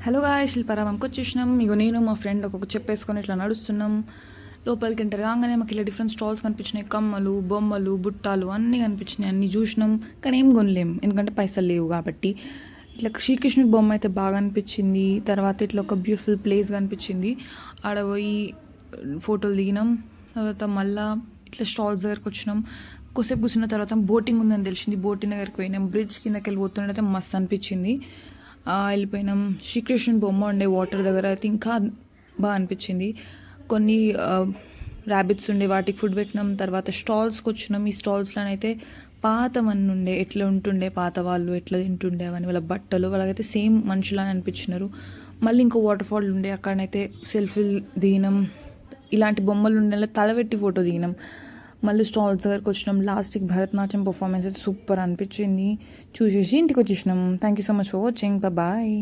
Hello guy శిల్పారామంకి వచ్చేసినాం. ఇగో నేను మా ఫ్రెండ్ ఒక్కొక్క చెప్పేసుకొని ఇట్లా నడుస్తున్నాం. లోపలికి ఎంటర్ కాగానే మాకు ఇలా డిఫరెంట్ స్టాల్స్ కనిపించినాయి. కమ్మలు, బొమ్మలు, బుట్టాలు అన్నీ కనిపించినాయి. అన్నీ చూసినాం కానీ ఏం కొనలేం, ఎందుకంటే పైసలు లేవు కాబట్టి. ఇట్లా శ్రీకృష్ణుడి బొమ్మ అయితే బాగా అనిపించింది. తర్వాత ఇట్లా ఒక బ్యూటిఫుల్ ప్లేస్ కనిపించింది. ఆడ పోయి ఫోటోలు దిగినాం. తర్వాత మళ్ళీ ఇట్లా స్టాల్స్ దగ్గరకు వచ్చినాం. కొద్దిసేపు కూర్చున్న తర్వాత బోటింగ్ ఉందని తెలిసింది. బోటింగ్ దగ్గరికి పోయినాం. బ్రిడ్జ్ కిందకి వెళ్ళి పోతుండైతే మస్తు అనిపించింది. వెళ్ళిపోయినాం. శ్రీకృష్ణుని బొమ్మ ఉండే వాటర్ దగ్గర అయితే ఇంకా బాగా అనిపించింది. కొన్ని ర్యాబిట్స్ ఉండే, వాటికి ఫుడ్ పెట్టినాం. తర్వాత స్టాల్స్కి వచ్చినాం. ఈ స్టాల్స్లోనైతే పాతవన్నీ ఉండే, ఎట్లా ఉంటుండే పాత వాళ్ళు ఎట్లా తింటుండే అవన్నీ, వాళ్ళ బట్టలు వాళ్ళకైతే సేమ్ మనుషులని అనిపించినారు. మళ్ళీ ఇంకో వాటర్ ఫాల్ ఉండే, అక్కడనైతే సెల్ఫీలు దిగినాం. ఇలాంటి బొమ్మలు ఉండే తలపెట్టి ఫోటో దిగినాం. మళ్ళీ స్టాల్స్ దగ్గరకు వచ్చినాం. లాస్ట్కి భరతనాట్యం పర్ఫార్మెన్స్ అయితే సూపర్ అనిపించింది. చూసేసి ఇంటికి వచ్చేసినాం. Thank you so much for watching. Bye.